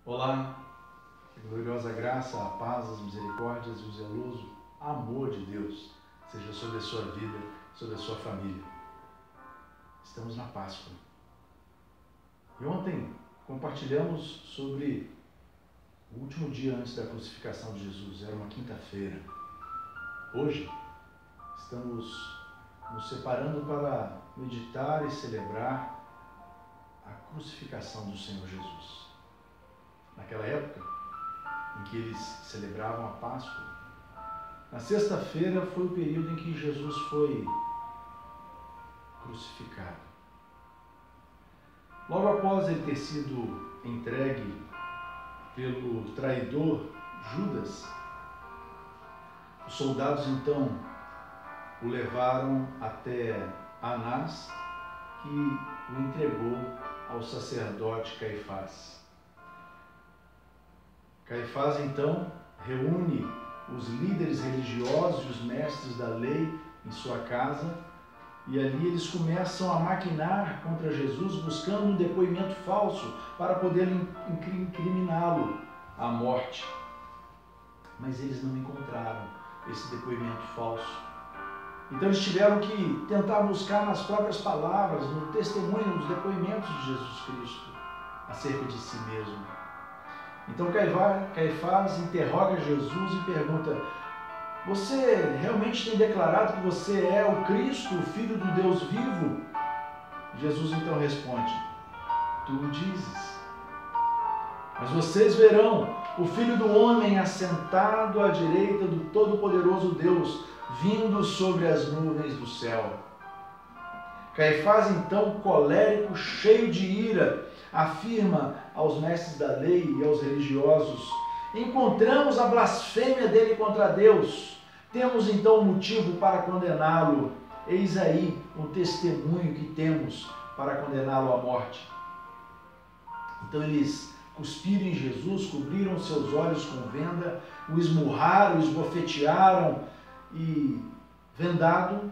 Olá, que a gloriosa graça, a paz, as misericórdias e o zeloso amor de Deus seja sobre a sua vida, sobre a sua família. Estamos na Páscoa. E ontem compartilhamos sobre o último dia antes da crucificação de Jesus, era uma quinta-feira. Hoje estamos nos separando para meditar e celebrar a crucificação do Senhor Jesus. Naquela época em que eles celebravam a Páscoa, na sexta-feira foi o período em que Jesus foi crucificado. Logo após ele ter sido entregue pelo traidor Judas, os soldados então o levaram até Anás, que o entregou ao sacerdote Caifás. Caifás então reúne os líderes religiosos e os mestres da lei em sua casa, e ali eles começam a maquinar contra Jesus, buscando um depoimento falso para poder incriminá-lo à morte. Mas eles não encontraram esse depoimento falso. Então eles tiveram que tentar buscar nas próprias palavras, no testemunho, nos depoimentos de Jesus Cristo acerca de si mesmo. Então Caifás interroga Jesus e pergunta: você realmente tem declarado que você é o Cristo, o Filho do Deus vivo? Jesus então responde: tu o dizes. Mas vocês verão o Filho do Homem assentado à direita do Todo-Poderoso Deus, vindo sobre as nuvens do céu. Caifás então, colérico, cheio de ira, afirma aos mestres da lei e aos religiosos: encontramos a blasfêmia dele contra Deus. Temos então motivo para condená-lo. Eis aí um testemunho que temos para condená-lo à morte. Então eles cuspiram em Jesus, cobriram seus olhos com venda, o esmurraram, o esbofetearam e, vendado,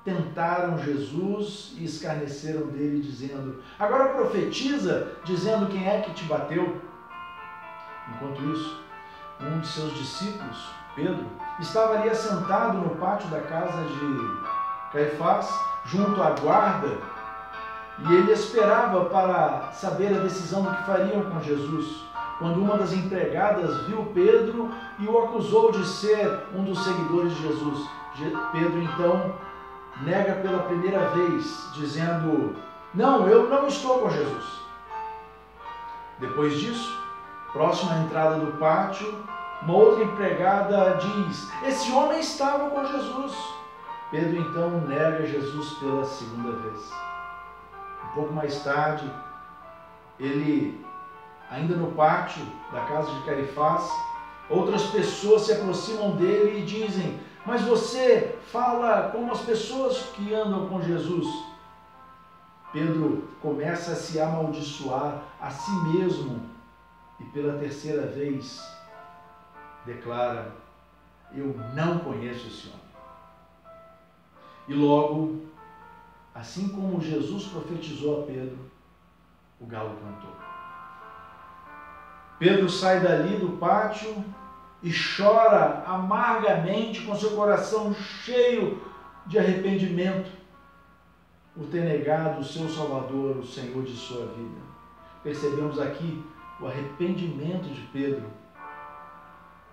tentaram Jesus e escarneceram dele, dizendo: agora profetiza, dizendo quem é que te bateu. Enquanto isso, um de seus discípulos, Pedro, estava ali assentado no pátio da casa de Caifás, junto à guarda, e ele esperava para saber a decisão do que fariam com Jesus, quando uma das empregadas viu Pedro e o acusou de ser um dos seguidores de Jesus. Pedro então nega pela primeira vez, dizendo: não, eu não estou com Jesus. Depois disso, próximo à entrada do pátio, uma outra empregada diz: esse homem estava com Jesus. Pedro então nega Jesus pela segunda vez. Um pouco mais tarde, ele, ainda no pátio da casa de Caifás, outras pessoas se aproximam dele e dizem: mas você fala como as pessoas que andam com Jesus. Pedro começa a se amaldiçoar a si mesmo e pela terceira vez declara: eu não conheço esse homem. E logo, assim como Jesus profetizou a Pedro, o galo cantou. Pedro sai dali do pátio e chora amargamente, com seu coração cheio de arrependimento, por ter negado o seu Salvador, o Senhor de sua vida. Percebemos aqui o arrependimento de Pedro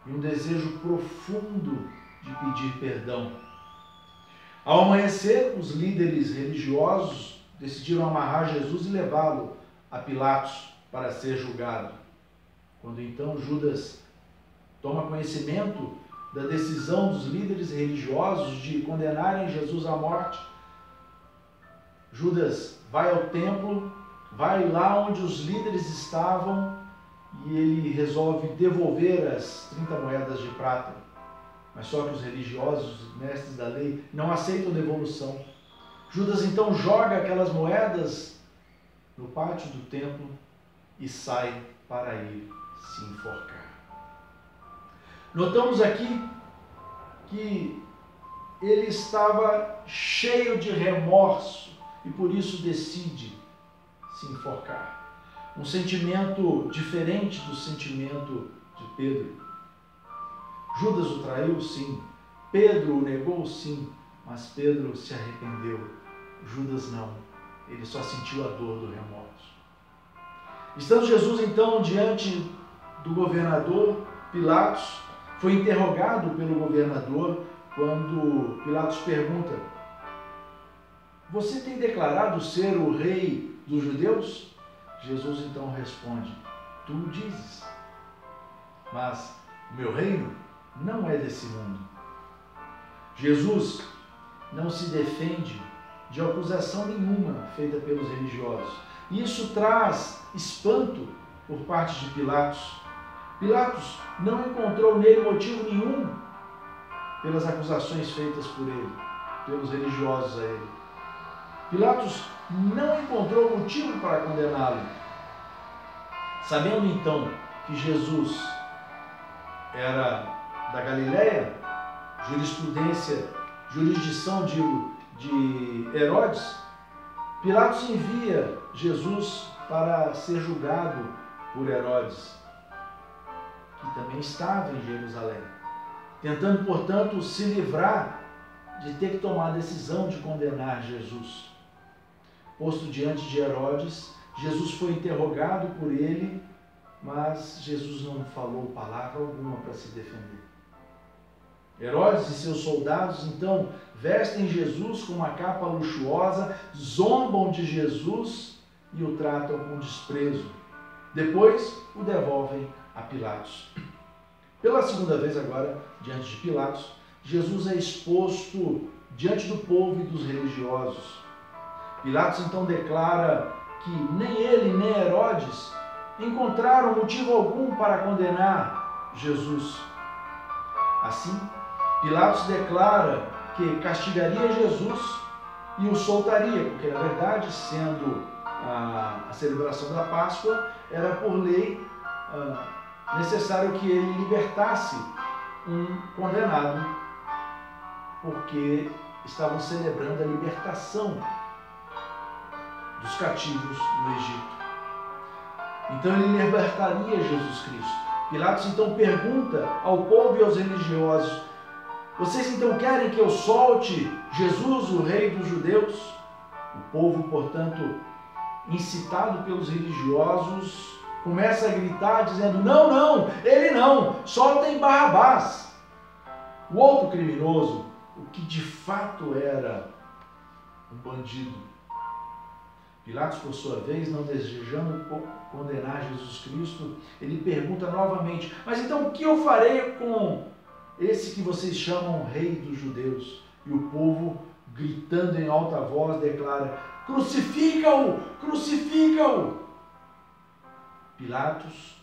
e um desejo profundo de pedir perdão. Ao amanhecer, os líderes religiosos decidiram amarrar Jesus e levá-lo a Pilatos para ser julgado. Quando então Judas toma conhecimento da decisão dos líderes religiosos de condenarem Jesus à morte, Judas vai ao templo, vai lá onde os líderes estavam e ele resolve devolver as 30 moedas de prata. Mas só que os religiosos, os mestres da lei, não aceitam devolução. Judas então joga aquelas moedas no pátio do templo e sai para ir se enforcar. Notamos aqui que ele estava cheio de remorso e por isso decide se enforcar. um sentimento diferente do sentimento de Pedro. Judas o traiu, sim. Pedro o negou, sim. Mas Pedro se arrependeu. Judas não. Ele só sentiu a dor do remorso. Estando Jesus então diante do governador Pilatos, foi interrogado pelo governador quando Pilatos pergunta: você tem declarado ser o rei dos judeus? Jesus então responde: tu o dizes. Mas o meu reino não é desse mundo. Jesus não se defende de acusação nenhuma feita pelos religiosos. Isso traz espanto por parte de Pilatos. Pilatos não encontrou nele motivo nenhum pelas acusações feitas por ele, pelos religiosos a ele. Pilatos não encontrou motivo para condená-lo. Sabendo então que Jesus era da Galileia, jurisdição de Herodes, Pilatos envia Jesus para ser julgado por Herodes, que também estava em Jerusalém, tentando, portanto, se livrar de ter que tomar a decisão de condenar Jesus. Posto diante de Herodes, Jesus foi interrogado por ele, mas Jesus não falou palavra alguma para se defender. Herodes e seus soldados, então, vestem Jesus com uma capa luxuosa, zombam de Jesus e o tratam com desprezo. Depois, o devolvem a Pilatos. Pela segunda vez agora, diante de Pilatos, Jesus é exposto diante do povo e dos religiosos. Pilatos então declara que nem ele nem Herodes encontraram motivo algum para condenar Jesus. Assim, Pilatos declara que castigaria Jesus e o soltaria, porque na verdade, sendo a celebração da Páscoa, era por lei necessário que ele libertasse um condenado, porque estavam celebrando a libertação dos cativos no Egito. Então ele libertaria Jesus Cristo. Pilatos então pergunta ao povo e aos religiosos: vocês então querem que eu solte Jesus, o rei dos judeus? O povo, portanto, incitado pelos religiosos, começa a gritar dizendo: não, não, ele não, soltem Barrabás. O outro criminoso, o que de fato era um bandido. Pilatos, por sua vez, não desejando condenar Jesus Cristo, ele pergunta novamente: mas então o que eu farei com esse que vocês chamam rei dos judeus? E o povo, gritando em alta voz, declara: crucifica-o! Crucifica-o! Pilatos,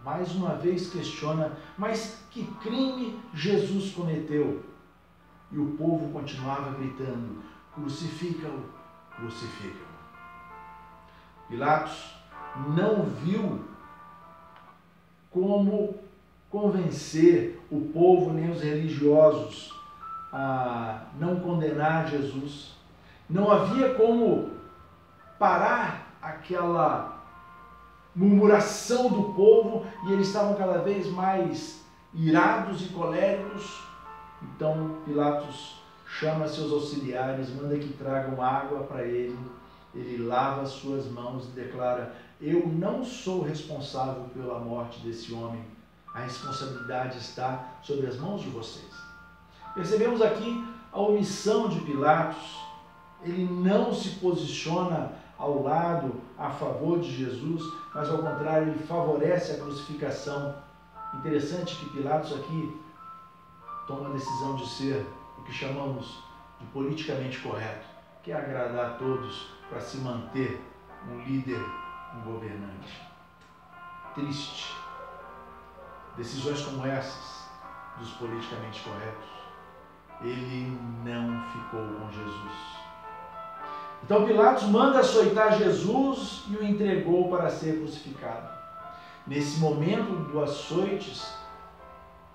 mais uma vez, questiona: mas que crime Jesus cometeu? E o povo continuava gritando: crucifica-o! Crucifica-o! Pilatos não viu como convencer o povo nem os religiosos a não condenar Jesus. Não havia como parar aquela murmuração do povo e eles estavam cada vez mais irados e coléricos. Então Pilatos chama seus auxiliares, manda que tragam água para ele. Ele lava as suas mãos e declara: eu não sou responsável pela morte desse homem. A responsabilidade está sobre as mãos de vocês. Percebemos aqui a omissão de Pilatos. Ele não se posiciona ao lado, a favor de Jesus, mas ao contrário, ele favorece a crucificação. Interessante que Pilatos aqui toma a decisão de ser o que chamamos de politicamente correto, que é agradar a todos para se manter um líder, um governante. Triste. Decisões como essas, dos politicamente corretos, ele não ficou com Jesus. Então Pilatos manda açoitar Jesus e o entregou para ser crucificado. Nesse momento do açoites,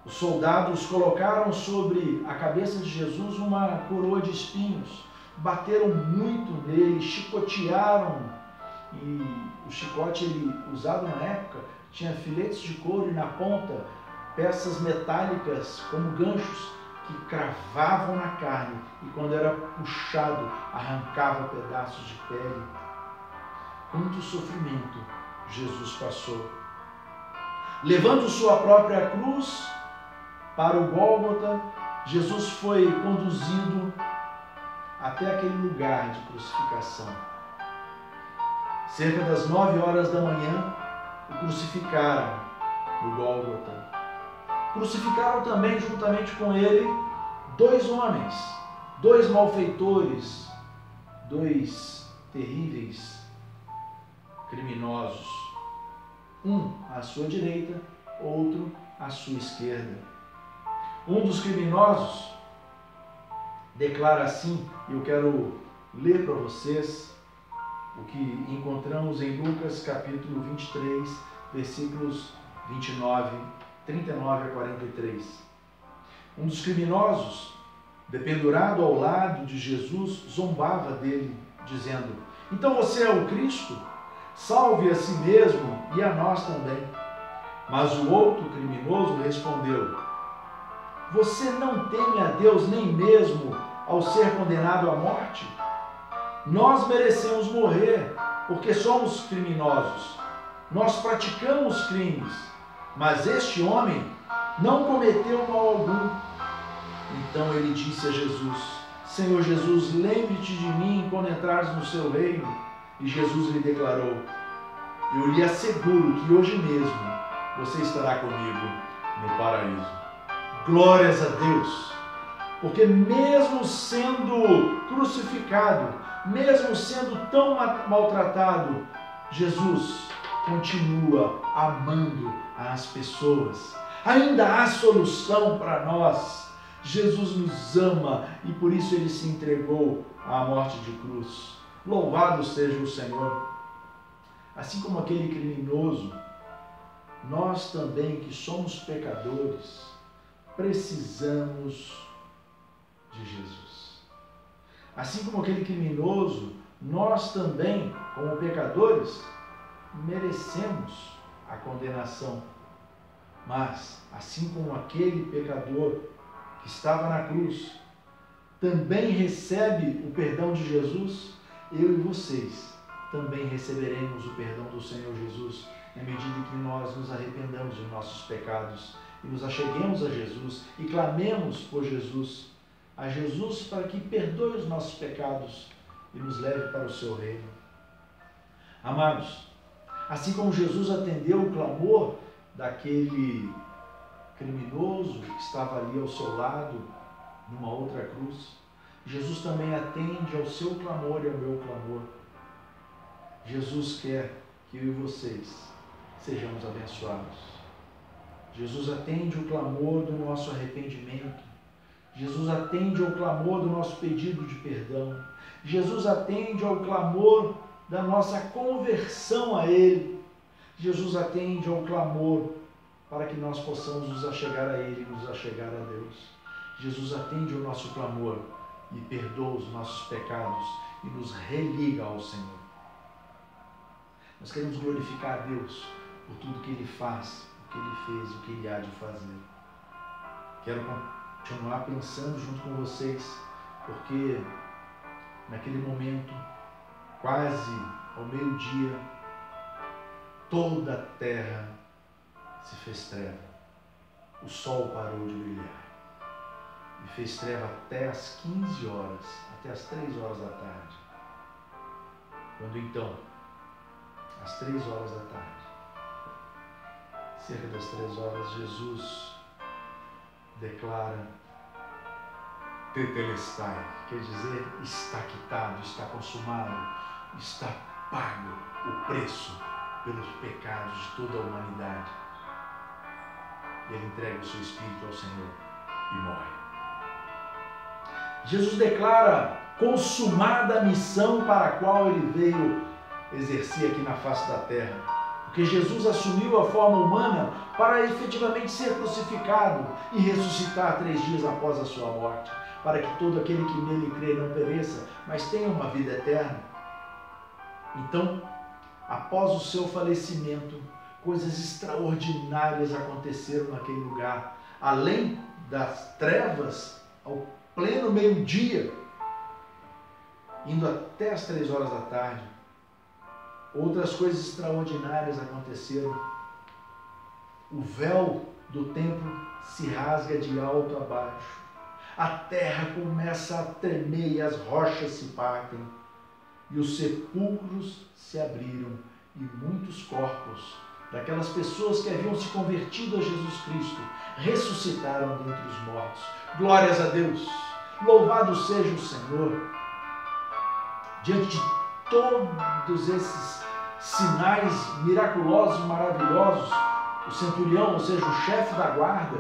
os soldados colocaram sobre a cabeça de Jesus uma coroa de espinhos, bateram muito nele, chicotearam e o chicote usado na época tinha filetes de couro e na ponta peças metálicas como ganchos que cravavam na carne e quando era puxado arrancava pedaços de pele. Quanto sofrimento Jesus passou. Levando sua própria cruz para o Gólgota, Jesus foi conduzido até aquele lugar de crucificação. Cerca das 9 horas da manhã, o crucificaram no Gólgota. Crucificaram também, juntamente com ele, 2 homens, 2 malfeitores, 2 terríveis criminosos. Um à sua direita, outro à sua esquerda. Um dos criminosos declara assim, e eu quero ler para vocês o que encontramos em Lucas capítulo 23, versículos 39 a 43. Um dos criminosos, dependurado ao lado de Jesus, zombava dele, dizendo: então você é o Cristo? Salve a si mesmo e a nós também. Mas o outro criminoso respondeu: você não teme a Deus nem mesmo ao ser condenado à morte? Nós merecemos morrer, porque somos criminosos. Nós praticamos crimes, mas este homem não cometeu mal algum. Então ele disse a Jesus: Senhor Jesus, lembre-te de mim quando entrares no seu reino. E Jesus lhe declarou: eu lhe asseguro que hoje mesmo você estará comigo no paraíso. Glórias a Deus! Porque mesmo sendo crucificado, mesmo sendo tão maltratado, Jesus continua amando as pessoas. Ainda há solução para nós. Jesus nos ama e por isso ele se entregou à morte de cruz. Louvado seja o Senhor. Assim como aquele criminoso, nós também que somos pecadores, precisamos de Jesus. Assim como aquele criminoso, nós também, como pecadores, merecemos a condenação. Mas, assim como aquele pecador que estava na cruz, também recebe o perdão de Jesus, eu e vocês também receberemos o perdão do Senhor Jesus, na medida que nós nos arrependamos de nossos pecados e nos acheguemos a Jesus e clamemos por Jesus, a Jesus para que perdoe os nossos pecados e nos leve para o seu reino. Amados, assim como Jesus atendeu o clamor daquele criminoso que estava ali ao seu lado, numa outra cruz, Jesus também atende ao seu clamor e ao meu clamor. Jesus quer que eu e vocês sejamos abençoados. Jesus atende o clamor do nosso arrependimento. Jesus atende ao clamor do nosso pedido de perdão. Jesus atende ao clamor da nossa conversão a Ele. Jesus atende ao clamor para que nós possamos nos achegar a Ele, nos achegar a Deus. Jesus atende o nosso clamor e perdoa os nossos pecados e nos religa ao Senhor. Nós queremos glorificar a Deus por tudo que Ele faz, o que Ele fez, o que Ele há de fazer. Quero continuar pensando junto com vocês, porque naquele momento, quase ao meio-dia, toda a terra se fez treva. O sol parou de brilhar. E fez treva até às 15 horas, até às 3 horas da tarde. Quando então, às 3 horas da tarde, cerca das 3 horas, Jesus declara Tetelestai, quer dizer, está quitado, está consumado, está pago o preço pelos pecados de toda a humanidade. E ele entrega o seu espírito ao Senhor e morre. Jesus declara consumada a missão para a qual ele veio exercer aqui na face da terra. Porque Jesus assumiu a forma humana para efetivamente ser crucificado e ressuscitar 3 dias após a sua morte, para que todo aquele que nele crê não pereça, mas tenha uma vida eterna. Então, após o seu falecimento, coisas extraordinárias aconteceram naquele lugar. Além das trevas, ao pleno meio-dia, indo até as 3 horas da tarde, outras coisas extraordinárias aconteceram. O véu do templo se rasga de alto a baixo. A terra começa a tremer e as rochas se partem. E os sepulcros se abriram e muitos corpos daquelas pessoas que haviam se convertido a Jesus Cristo ressuscitaram dentre os mortos. Glórias a Deus! Louvado seja o Senhor! Diante de todos esses sinais miraculosos, maravilhosos, o centurião, ou seja, o chefe da guarda,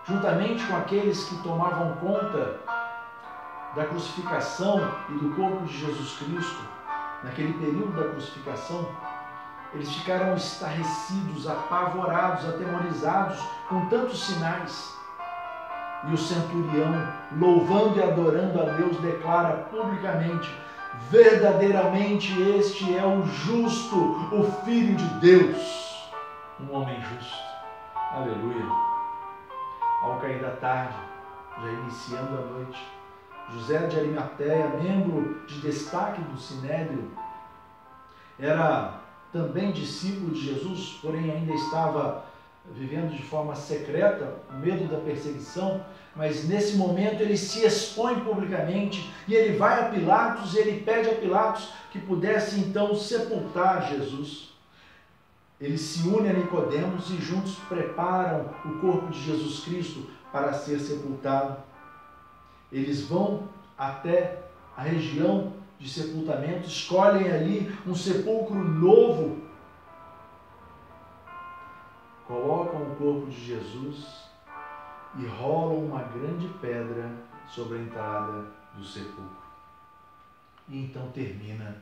juntamente com aqueles que tomavam conta da crucificação e do corpo de Jesus Cristo, naquele período da crucificação, eles ficaram estarrecidos, apavorados, atemorizados com tantos sinais. E o centurião, louvando e adorando a Deus, declara publicamente: verdadeiramente este é o justo, o Filho de Deus, um homem justo. Aleluia. Ao cair da tarde, já iniciando a noite, José de Arimateia, membro de destaque do Sinédrio, era também discípulo de Jesus, porém ainda estava vivendo de forma secreta, com medo da perseguição, mas nesse momento ele se expõe publicamente e ele vai a Pilatos e ele pede a Pilatos que pudesse então sepultar Jesus. Ele se une a Nicodemos e juntos preparam o corpo de Jesus Cristo para ser sepultado. Eles vão até a região de sepultamento, escolhem ali um sepulcro novo, colocam o corpo de Jesus e rolam uma grande pedra sobre a entrada do sepulcro. E então termina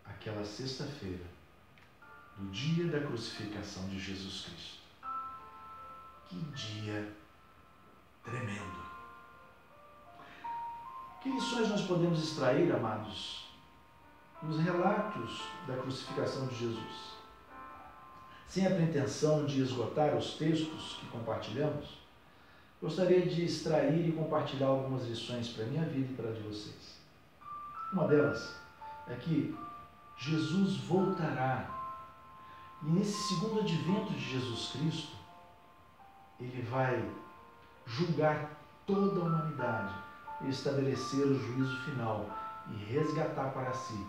aquela sexta-feira do dia da crucificação de Jesus Cristo. Que dia tremendo! Que lições nós podemos extrair, amados, nos relatos da crucificação de Jesus? Sem a pretensão de esgotar os textos que compartilhamos, gostaria de extrair e compartilhar algumas lições para a minha vida e para a de vocês. Uma delas é que Jesus voltará. E nesse segundo advento de Jesus Cristo, ele vai julgar toda a humanidade e estabelecer o juízo final e resgatar para si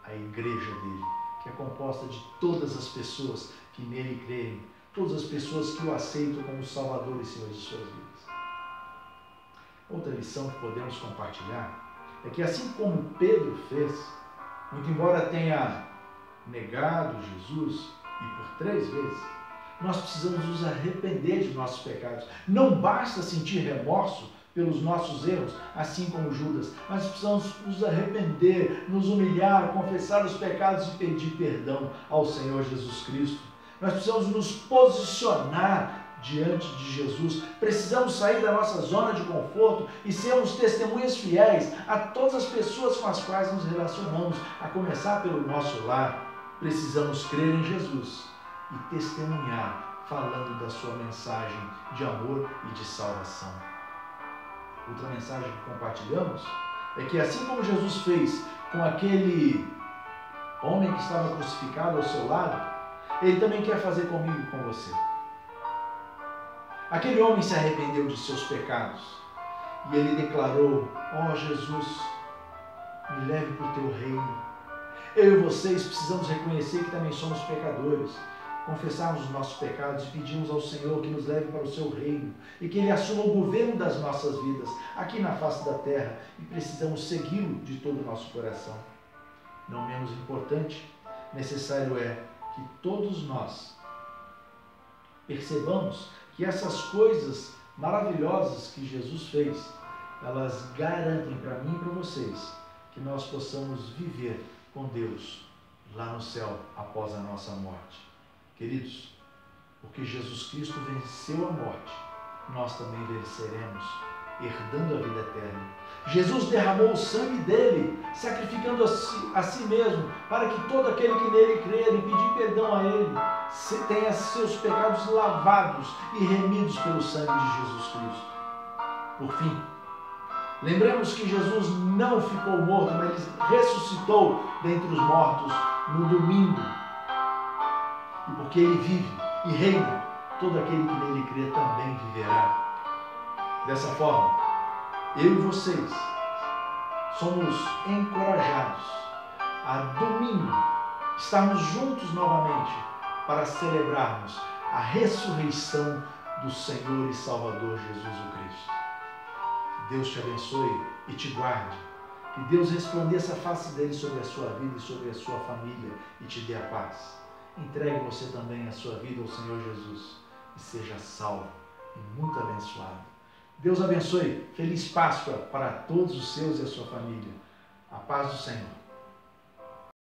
a igreja dele, que é composta de todas as pessoas que nele creem, todas as pessoas que o aceitam como Salvador e Senhor de suas vidas. Outra lição que podemos compartilhar é que assim como Pedro fez, muito embora tenha negado Jesus e por 3 vezes, nós precisamos nos arrepender de nossos pecados. Não basta sentir remorso pelos nossos erros, assim como Judas, mas precisamos nos arrepender, nos humilhar, confessar os pecados e pedir perdão ao Senhor Jesus Cristo. Nós precisamos nos posicionar diante de Jesus, precisamos sair da nossa zona de conforto e sermos testemunhas fiéis a todas as pessoas com as quais nos relacionamos, a começar pelo nosso lar. Precisamos crer em Jesus e testemunhar, falando da sua mensagem de amor e de salvação. Outra mensagem que compartilhamos é que assim como Jesus fez com aquele homem que estava crucificado ao seu lado, ele também quer fazer comigo e com você. Aquele homem se arrependeu de seus pecados e ele declarou: ó Jesus, me leve para o teu reino. Eu e vocês precisamos reconhecer que também somos pecadores, confessarmos os nossos pecados e pedimos ao Senhor que nos leve para o seu reino e que Ele assuma o governo das nossas vidas aqui na face da terra, e precisamos segui-lo de todo o nosso coração. Não menos importante, necessário é que todos nós percebamos que essas coisas maravilhosas que Jesus fez, elas garantem para mim e para vocês que nós possamos viver com Deus lá no céu após a nossa morte. Queridos, porque Jesus Cristo venceu a morte, nós também venceremos herdando a vida eterna. Jesus derramou o sangue dele, sacrificando a si mesmo, para que todo aquele que nele crer e pedir perdão a ele, tenha seus pecados lavados e remidos pelo sangue de Jesus Cristo. Por fim, lembremos que Jesus não ficou morto, mas ele ressuscitou dentre os mortos no domingo. E porque ele vive e reina, todo aquele que nele crê também viverá. Dessa forma, eu e vocês somos encorajados a domingo estarmos juntos novamente para celebrarmos a ressurreição do Senhor e Salvador Jesus o Cristo. Deus te abençoe e te guarde. Que Deus resplandeça a face dele sobre a sua vida e sobre a sua família e te dê a paz. Entregue você também a sua vida ao Senhor Jesus e seja salvo e muito abençoado. Deus abençoe. Feliz Páscoa para todos os seus e a sua família. A paz do Senhor.